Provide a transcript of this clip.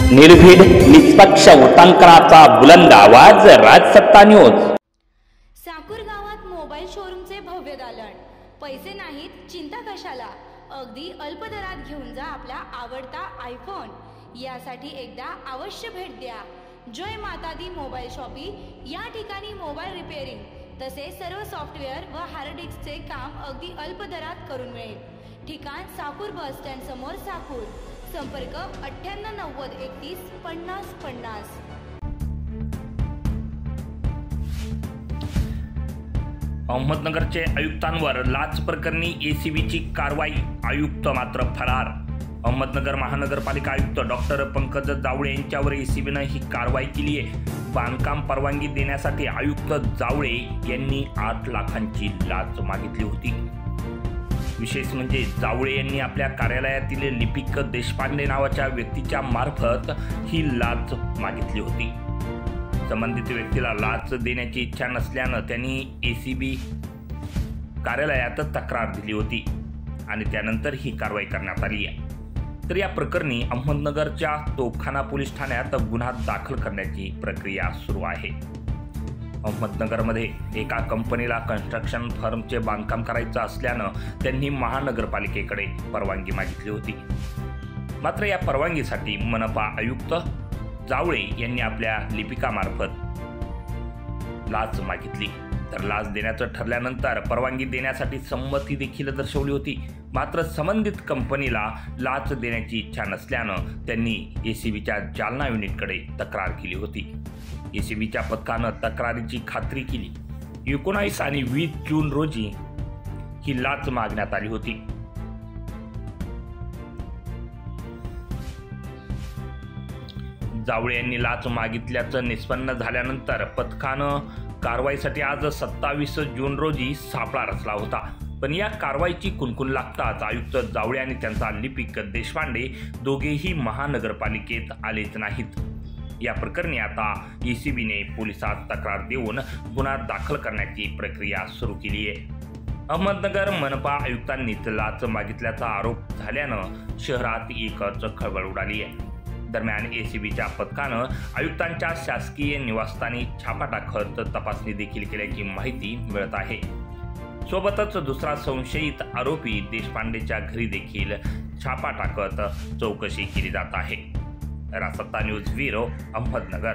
निर्भीड निष्पक्ष उटंकनाचा बुलंद आवाज, राजसत्ता न्यूज। साकूर गावात मोबाईल शोरूमचे भव्य दालन। पैसे नाहीत, चिंता कशाला, अगदी अल्प दरात घेऊन जा आपला आवडता आयफोन। यासाठी एकदा अवश्य भेट द्या जय माता दी मोबाईल शॉपी। या ठिकाणी मोबाईल रिपेअरिंग तसेच सर्व सॉफ्टवेअर व हार्ड डिस्कचे काम अगदी अल्प दरात करून मिळेल। ठिकाण साकूर बस स्टँड समोर साकूर। संपर्क 98 90 31 50 50। अहमदनगरचे आयुक्तांवर लाच प्रकरणी एसीबीची कारवाई, आयुक्त मात्र फरार। अहमदनगर महानगरपालिका आयुक्त डॉक्टर पंकज जावळे यांच्यावर एसीबीने ही कारवाई केली आहे। बांधकाम परवानगी देण्यासाठी आयुक्त जावळे यांनी 8 लाखांची लाच मागितली होती। विशेष म्हणजे जावळे यांनी आपल्या कार्यालयातील लिपिक देशपांडे नावाच्या व्यक्तीच्या मार्फत ही लाच मागितली होती। संबंधित व्यक्तीला लाच देण्याची इच्छा नसल्यानं त्यांनी एसीबी कार्यालयात तक्रार दिली होती आणि त्यानंतर ही कारवाई करण्यात आली आहे। तर या प्रकरणी अहमदनगरच्या तोफखाना पोलीस ठाण्यात गुन्हा दाखल करण्याची प्रक्रिया सुरू आहे। अहमदनगरमध्ये एका कंपनीला कन्स्ट्रक्शन फर्मचे बांधकाम करायचं असल्यानं त्यांनी महानगरपालिकेकडे परवानगी मागितली होती। मात्र या परवानगीसाठी मनपा आयुक्त जावळे यांनी आपल्या लिपिकामार्फत लाच मागितली। तर लाच देण्याचं ठरल्यानंतर परवानगी देण्यासाठी संमती देखील दर्शवली होती। मात्र संबंधित कंपनीला लाच देण्याची इच्छा नसल्यानं त्यांनी एसीबीच्या जालना युनिटकडे तक्रार केली होती। एसीबीच्या पथकानं तक्रारीची खात्री केली। 19 आणि 20 जून रोजी ही लाच मागण्यात आली होती। जावळे यांनी लाच मागितल्याचं निष्पन्न झाल्यानंतर पथकानं कारवाईसाठी आज 27 जून रोजी सापळा रचला होता। पण या कारवाईची कुणकुण लागताच आयुक्त जावळे आणि त्यांचा लिपिक देशपांडे दोघेही महानगरपालिकेत आलेच नाहीत। या प्रकरणी आता एसीबीने पोलिसात तक्रार देऊन गुन्हा दाखल करण्याची प्रक्रिया सुरू केली आहे। अहमदनगर मनपा आयुक्तांनी लाच मागितल्याचा आरोप झाल्यानं शहरात एकच खळबळ उडाली आहे। दरम्यान एसीबीच्या पथकानं आयुक्तांच्या शासकीय निवासस्थानी छापा टाकत तपासणी देखील केल्याची माहिती मिळत आहे। सोबतच दुसरा संशयित आरोपी देशपांडेच्या घरी देखील छापा टाकत चौकशी केली जात आहे। राजसत्ता न्यूज ब्युरो, अहमदनगर।